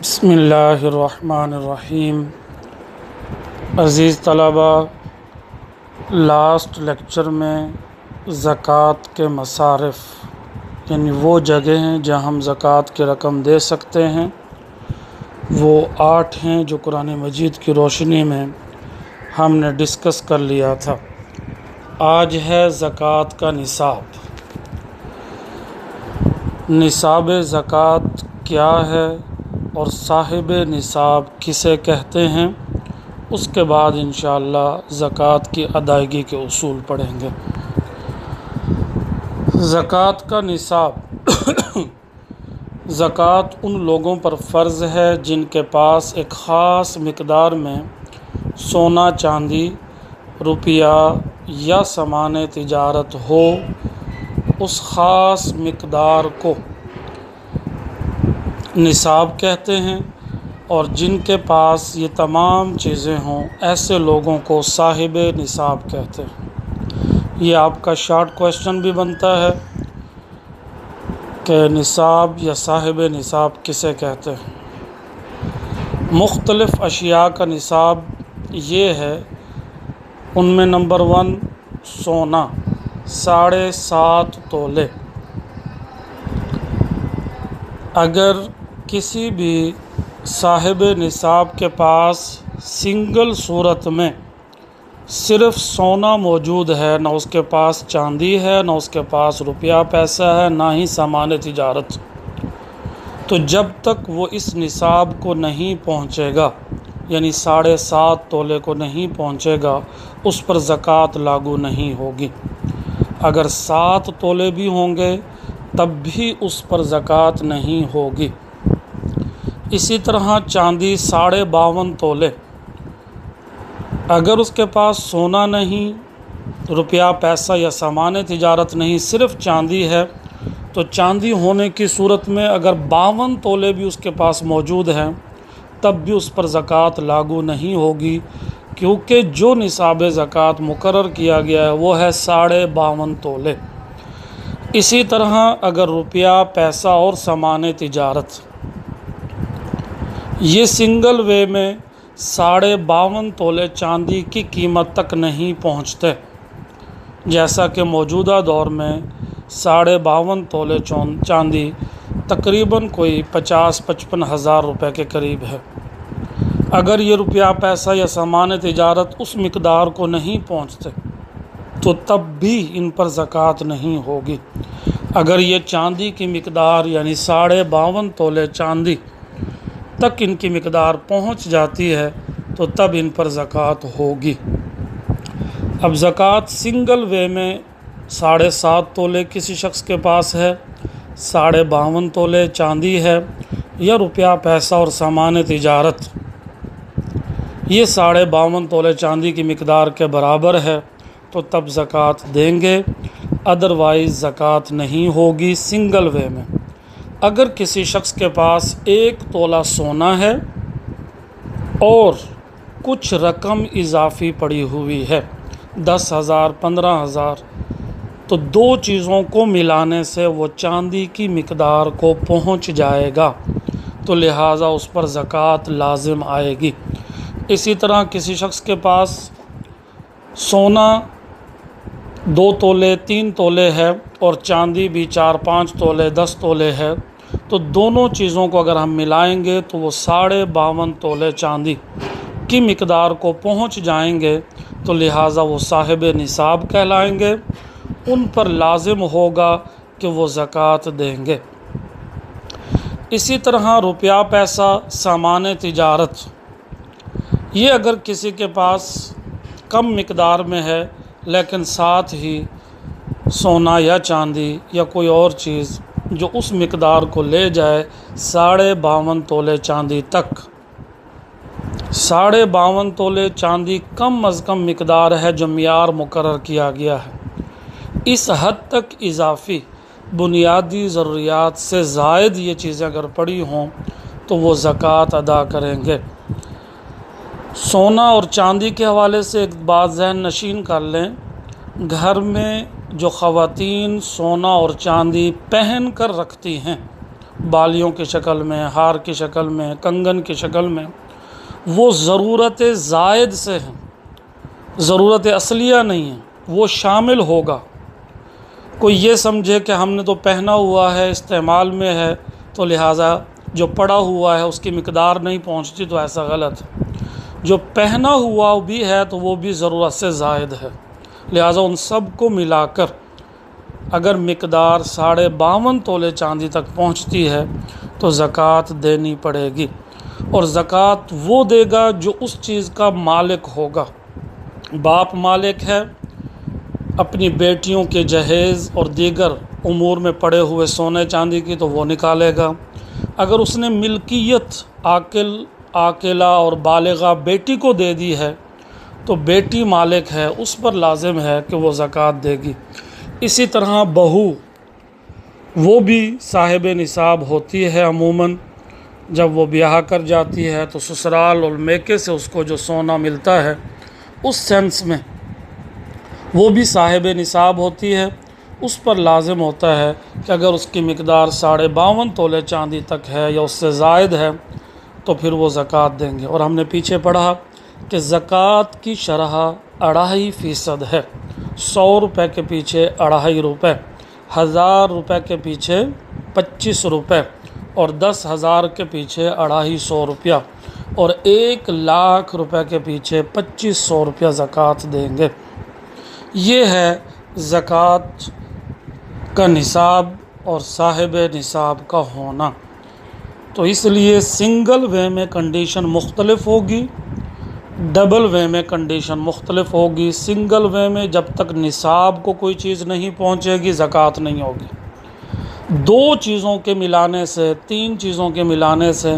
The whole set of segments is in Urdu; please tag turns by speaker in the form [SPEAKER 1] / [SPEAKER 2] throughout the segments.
[SPEAKER 1] بسم اللہ الرحمن الرحیم۔ عزیز طلبہ، لاسٹ لیکچر میں زکوٰۃ کے مصارف یعنی وہ جگہ ہیں جہاں ہم زکوٰۃ کی رقم دے سکتے ہیں وہ 8 ہیں جو قرآن مجید کی روشنی میں ہم نے ڈسکس کر لیا تھا۔ آج ہے زکوٰۃ کا نصاب۔ نصاب زکوٰۃ کیا ہے اور صاحب نصاب کسے کہتے ہیں، اس کے بعد انشاءاللہ زکوٰۃ کی ادائیگی کے اصول پڑھیں گے۔ زکوٰۃ کا نصاب زکوٰۃ ان لوگوں پر فرض ہے جن کے پاس ایک خاص مقدار میں سونا، چاندی، روپیہ یا سامان تجارت ہو۔ اس خاص مقدار کو نصاب کہتے ہیں، اور جن کے پاس یہ تمام چیزیں ہوں ایسے لوگوں کو صاحب نصاب کہتے ہیں۔ یہ آپ کا شارٹ کویسچن بھی بنتا ہے کہ نصاب یا صاحب نصاب کسے کہتے ہیں۔ مختلف اشیاء کا نصاب یہ ہے، ان میں نمبر 1 سونا 7.5 تولے۔ اگر کسی بھی صاحب نصاب کے پاس سنگل صورت میں صرف سونا موجود ہے، نہ اس کے پاس چاندی ہے، نہ اس کے پاس روپیہ پیسہ ہے، نہ ہی سامان تجارت، تو جب تک وہ اس نصاب کو نہیں پہنچے گا یعنی 7.5 تولے کو نہیں پہنچے گا، اس پر زکوٰۃ لاگو نہیں ہوگی۔ اگر 7 تولے بھی ہوں گے تب بھی اس پر زکوٰۃ نہیں ہوگی۔ اسی طرح چاندی 52.5 تولے، اگر اس کے پاس سونا نہیں، روپیہ پیسہ یا سامان تجارت نہیں، صرف چاندی ہے، تو چاندی ہونے کی صورت میں اگر 52 تولے بھی اس کے پاس موجود ہیں تب بھی اس پر زکوٰۃ لاگو نہیں ہوگی، کیونکہ جو نصاب زکوٰۃ مقرر کیا گیا ہے وہ ہے 52.5 تولے۔ اسی طرح اگر روپیہ پیسہ اور سامان تجارت یہ سنگل وے میں 52.5 تولے چاندی کی قیمت تک نہیں پہنچتے، جیسا کہ موجودہ دور میں 52.5 تولے چاندی تقریباً کوئی 50-55 ہزار روپے کے قریب ہے۔ اگر یہ روپیہ پیسہ یا سامان تجارت اس مقدار کو نہیں پہنچتے تو تب بھی ان پر زکوٰۃ نہیں ہوگی۔ اگر یہ چاندی کی مقدار یعنی 52.5 تولے چاندی تک ان کی مقدار پہنچ جاتی ہے تو تب ان پر زکوٰۃ ہوگی۔ اب زکوٰۃ سنگل وے میں 7.5 تولے کسی شخص کے پاس ہے، 52.5 تولے چاندی ہے، یا روپیہ پیسہ اور سامان تجارت یہ 52.5 تولے چاندی کی مقدار کے برابر ہے تو تب زکوٰۃ دیں گے، ادروائز زکوٰۃ نہیں ہوگی سنگل وے میں۔ اگر کسی شخص کے پاس 1 تولہ سونا ہے اور کچھ رقم اضافی پڑی ہوئی ہے 10,000 15,000، تو 2 چیزوں کو ملانے سے وہ چاندی کی مقدار کو پہنچ جائے گا، تو لہٰذا اس پر زکوٰۃ لازم آئے گی۔ اسی طرح کسی شخص کے پاس سونا 2 تولے 3 تولے ہے اور چاندی بھی 4-5 تولے 10 تولے ہے، تو دونوں چیزوں کو اگر ہم ملائیں گے تو وہ 52.5 تولے چاندی کی مقدار کو پہنچ جائیں گے، تو لہٰذا وہ صاحب نصاب کہلائیں گے، ان پر لازم ہوگا کہ وہ زکوٰۃ دیں گے۔ اسی طرح روپیہ پیسہ سامان تجارت یہ اگر کسی کے پاس کم مقدار میں ہے لیکن ساتھ ہی سونا یا چاندی یا کوئی اور چیز جو اس مقدار کو لے جائے 52.5 تولے چاندی تک، 52.5 تولے چاندی کم از کم مقدار ہے جو معیار مقرر کیا گیا ہے۔ اس حد تک اضافی بنیادی ضروریات سے زائد یہ چیزیں اگر پڑی ہوں تو وہ زکوٰۃ ادا کریں گے۔ سونا اور چاندی کے حوالے سے ایک بات ذہن نشین کر لیں، گھر میں جو خواتین سونا اور چاندی پہن کر رکھتی ہیں بالیوں کی شکل میں، ہار کی شکل میں، کنگن کی شکل میں، وہ ضرورت زائد سے ہیں، ضرورت اصلیہ نہیں ہے، وہ شامل ہوگا۔ کوئی یہ سمجھے کہ ہم نے تو پہنا ہوا ہے، استعمال میں ہے، تو لہٰذا جو پڑا ہوا ہے اس کی مقدار نہیں پہنچتی، تو ایسا غلط ہے۔ جو پہنا ہوا بھی ہے تو وہ بھی ضرورت سے زائد ہے، لہٰذا ان سب کو ملا کر اگر مقدار 52.5 تولے چاندی تک پہنچتی ہے تو زکوٰۃ دینی پڑے گی، اور زکوٰۃ وہ دے گا جو اس چیز کا مالک ہوگا۔ باپ مالک ہے اپنی بیٹیوں کے جہیز اور دیگر امور میں پڑے ہوئے سونے چاندی کی، تو وہ نکالے گا۔ اگر اس نے ملکیت عاقلہ اور بالغہ بیٹی کو دے دی ہے تو بیٹی مالک ہے، اس پر لازم ہے کہ وہ زکوٰۃ دے گی۔ اسی طرح بہو، وہ بھی صاحب نصاب ہوتی ہے عموماً، جب وہ بیاہ کر جاتی ہے تو سسرال اور میکے سے اس کو جو سونا ملتا ہے اس سینس میں وہ بھی صاحب نصاب ہوتی ہے۔ اس پر لازم ہوتا ہے کہ اگر اس کی مقدار 52.5 تولے چاندی تک ہے یا اس سے زائد ہے تو پھر وہ زکوٰۃ دیں گے۔ اور ہم نے پیچھے پڑھا کہ زکوٰۃ کی شرح 2.5% ہے، 100 روپے کے پیچھے 2.5 روپے، 1000 روپے کے پیچھے 25 روپے، اور 10,000 کے پیچھے 250 روپیہ، اور 1,00,000 روپے کے پیچھے 2500 روپیہ زکوٰۃ دیں گے۔ یہ ہے زکوٰۃ کا نصاب اور صاحب نصاب کا ہونا۔ تو اس لیے سنگل وے میں کنڈیشن مختلف ہوگی، ڈبل وے میں کنڈیشن مختلف ہوگی۔ سنگل وے میں جب تک نصاب کو کوئی چیز نہیں پہنچے گی زکوٰۃ نہیں ہوگی۔ 2 چیزوں کے ملانے سے، 3 چیزوں کے ملانے سے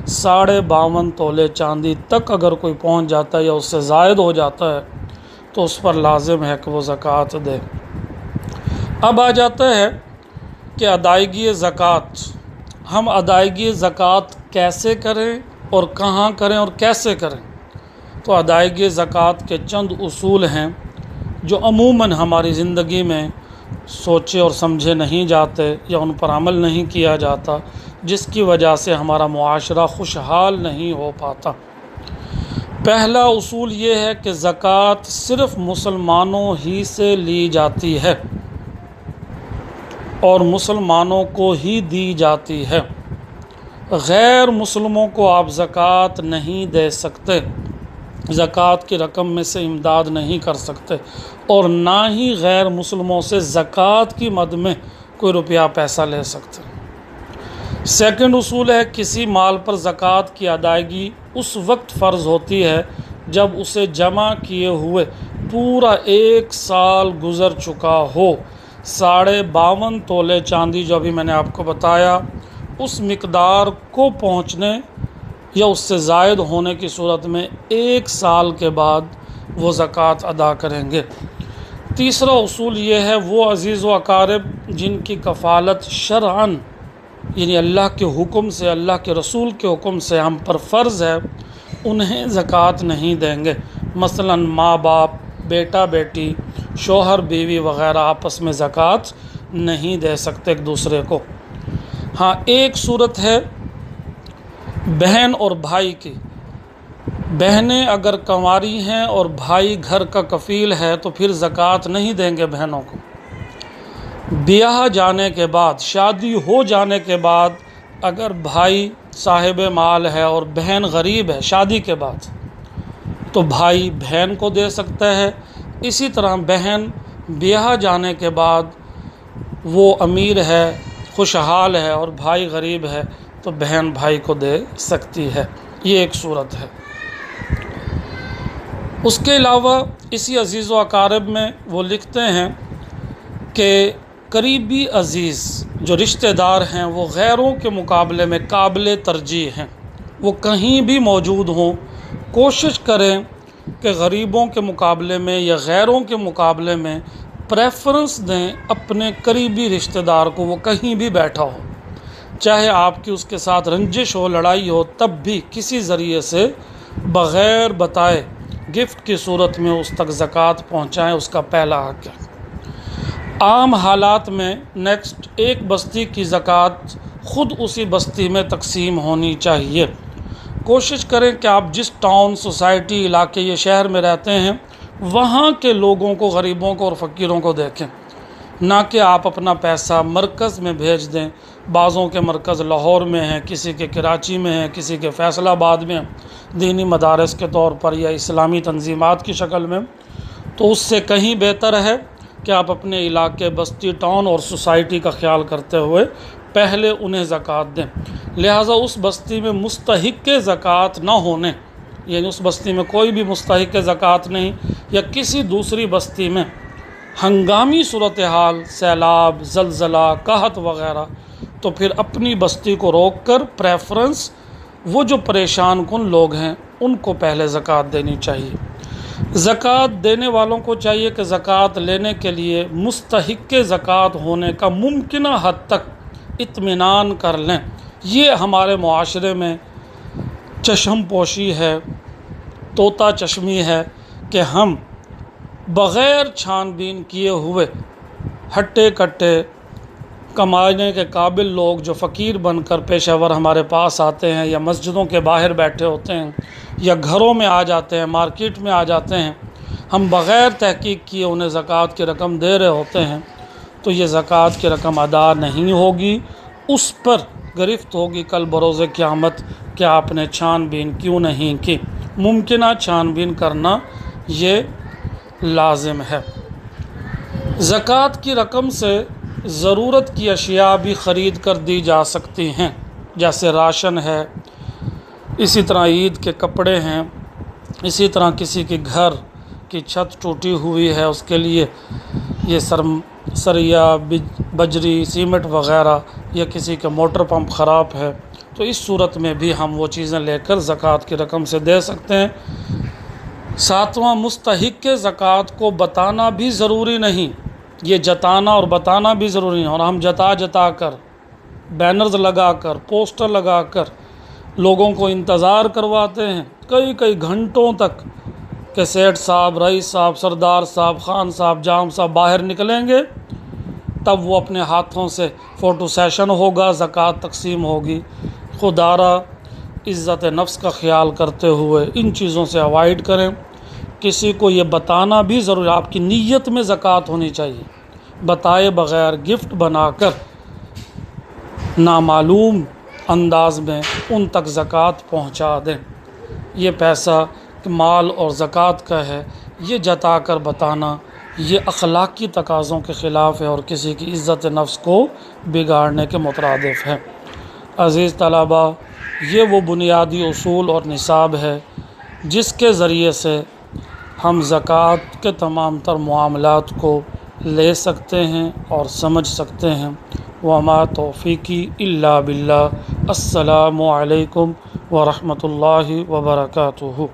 [SPEAKER 1] 52.5 تولے چاندی تک اگر کوئی پہنچ جاتا ہے یا اس سے زائد ہو جاتا ہے تو اس پر لازم ہے کہ وہ زکوٰۃ دے۔ اب آ جاتا ہے کہ ادائیگی زکوٰۃ، ہم ادائیگی زکوٰۃ کیسے کریں اور کہاں کریں اور کیسے کریں؟ تو ادائیگی زکوٰۃ کے چند اصول ہیں جو عموماً ہماری زندگی میں سوچے اور سمجھے نہیں جاتے یا ان پر عمل نہیں کیا جاتا، جس کی وجہ سے ہمارا معاشرہ خوشحال نہیں ہو پاتا۔ پہلا اصول یہ ہے کہ زکوٰۃ صرف مسلمانوں ہی سے لی جاتی ہے اور مسلمانوں کو ہی دی جاتی ہے۔ غیر مسلموں کو آپ زکوٰۃ نہیں دے سکتے، زکوٰۃ کی رقم میں سے امداد نہیں کر سکتے، اور نہ ہی غیر مسلموں سے زکوٰۃ کی مد میں کوئی روپیہ پیسہ لے سکتے۔ سیکنڈ اصول ہے کسی مال پر زکوٰۃ کی ادائیگی اس وقت فرض ہوتی ہے جب اسے جمع کیے ہوئے پورا 1 سال گزر چکا ہو۔ 52.5 تولے چاندی جو ابھی میں نے آپ کو بتایا، اس مقدار کو پہنچنے یا اس سے زائد ہونے کی صورت میں 1 سال کے بعد وہ زکوٰۃ ادا کریں گے۔ تیسرا اصول یہ ہے وہ عزیز و اقارب جن کی کفالت شرعاً، یعنی اللہ کے حکم سے، اللہ کے رسول کے حکم سے ہم پر فرض ہے، انہیں زکوٰۃ نہیں دیں گے۔ مثلاً ماں باپ، بیٹا بیٹی، شوہر بیوی وغیرہ آپس میں زکوٰۃ نہیں دے سکتے ایک دوسرے کو۔ ہاں، ایک صورت ہے بہن اور بھائی کی۔ بہنیں اگر کنواری ہیں اور بھائی گھر کا کفیل ہے تو پھر زکوٰۃ نہیں دیں گے بہنوں کو۔ بیاہ جانے کے بعد، شادی ہو جانے کے بعد اگر بھائی صاحب مال ہے اور بہن غریب ہے شادی کے بعد، تو بھائی بہن کو دے سکتا ہے۔ اسی طرح بہن بیاہ جانے کے بعد وہ امیر ہے، خوشحال ہے، اور بھائی غریب ہے تو بہن بھائی کو دے سکتی ہے۔ یہ ایک صورت ہے۔ اس کے علاوہ اسی عزیز و اقارب میں وہ لکھتے ہیں کہ قریبی عزیز جو رشتہ دار ہیں وہ غیروں کے مقابلے میں قابل ترجیح ہیں، وہ کہیں بھی موجود ہوں، کوشش کریں کہ غریبوں کے مقابلے میں یا غیروں کے مقابلے میں پریفرنس دیں اپنے قریبی رشتہ دار کو، وہ کہیں بھی بیٹھا ہو، چاہے آپ کی اس کے ساتھ رنجش ہو، لڑائی ہو، تب بھی کسی ذریعے سے بغیر بتائے گفٹ کی صورت میں اس تک زکوٰۃ پہنچائیں، اس کا پہلا حق ہے۔ عام حالات میں نیکسٹ ایک بستی کی زکوٰۃ خود اسی بستی میں تقسیم ہونی چاہیے۔ کوشش کریں کہ آپ جس ٹاؤن، سوسائٹی، علاقے یا شہر میں رہتے ہیں وہاں کے لوگوں کو، غریبوں کو اور فقیروں کو دیکھیں، نہ کہ آپ اپنا پیسہ مرکز میں بھیج دیں۔ بعضوں کے مرکز لاہور میں ہیں، کسی کے کراچی میں ہیں، کسی کے فیصل آباد میں ہیں، دینی مدارس کے طور پر یا اسلامی تنظیمات کی شکل میں۔ تو اس سے کہیں بہتر ہے کہ آپ اپنے علاقے، بستی، ٹاؤن اور سوسائٹی کا خیال کرتے ہوئے پہلے انہیں زکوٰۃ دیں۔ لہٰذا اس بستی میں مستحق زکوٰۃ نہ ہونے، یعنی اس بستی میں کوئی بھی مستحق زکوٰۃ نہیں، یا کسی دوسری بستی میں ہنگامی صورتحال، سیلاب، زلزلہ، قحط وغیرہ، تو پھر اپنی بستی کو روک کر پریفرنس وہ جو پریشان کن لوگ ہیں ان کو پہلے زکوٰۃ دینی چاہیے۔ زکوٰۃ دینے والوں کو چاہیے کہ زکوٰۃ لینے کے لیے مستحق زکوٰۃ ہونے کا ممکنہ حد تک اطمینان کر لیں۔ یہ ہمارے معاشرے میں چشم پوشی ہے، طوطا چشمی ہے کہ ہم بغیر چھان بین کیے ہوئے ہٹے کٹے کمانے کے قابل لوگ جو فقیر بن کر پیشہ ور ہمارے پاس آتے ہیں، یا مسجدوں کے باہر بیٹھے ہوتے ہیں، یا گھروں میں آ جاتے ہیں، مارکیٹ میں آ جاتے ہیں، ہم بغیر تحقیق کیے انہیں زکوٰۃ کی رقم دے رہے ہوتے ہیں، تو یہ زکوٰۃ کی رقم ادا نہیں ہوگی، اس پر گرفت ہوگی کل بروز قیامت کہ آپ نے چھان بین کیوں نہیں کی۔ ممکنہ چھان بین کرنا یہ لازم ہے۔ زکوٰۃ کی رقم سے ضرورت کی اشیاء بھی خرید کر دی جا سکتی ہیں، جیسے راشن ہے، اسی طرح عید کے کپڑے ہیں، اسی طرح کسی کے گھر کی چھت ٹوٹی ہوئی ہے اس کے لیے یہ سریا، بجری، سیمنٹ وغیرہ، یا کسی کے موٹر پمپ خراب ہے، تو اس صورت میں بھی ہم وہ چیزیں لے کر زکوٰۃ کی رقم سے دے سکتے ہیں۔ ساتواں، مستحق زکوٰۃ کو بتانا بھی ضروری نہیں، یہ جتانا اور بتانا بھی ضروری نہیں، اور ہم جتا کر، بینرز لگا کر، پوسٹر لگا کر لوگوں کو انتظار کرواتے ہیں کئی گھنٹوں تک کہ سیٹھ صاحب، رئیس صاحب، سردار صاحب، خان صاحب، جام صاحب باہر نکلیں گے، تب وہ اپنے ہاتھوں سے فوٹو سیشن ہوگا، زکوٰۃ تقسیم ہوگی۔ خدارا عزت نفس کا خیال کرتے ہوئے ان چیزوں سے اوائڈ کریں۔ کسی کو یہ بتانا بھی ضروری، آپ کی نیت میں زکوٰۃ ہونی چاہیے، بتائے بغیر گفٹ بنا کر نامعلوم انداز میں ان تک زکوٰۃ پہنچا دیں۔ یہ پیسہ مال اور زکوٰۃ کا ہے، یہ جتا کر بتانا یہ اخلاقی تقاضوں کے خلاف ہے اور کسی کی عزت نفس کو بگاڑنے کے مترادف ہے۔ عزیز طلباء، یہ وہ بنیادی اصول اور نصاب ہے جس کے ذریعے سے ہم زکوٰۃ کے تمام تر معاملات کو لے سکتے ہیں اور سمجھ سکتے ہیں۔ وما توفیقی الا باللہ۔ السلام علیکم ورحمۃ اللہ وبرکاتہ۔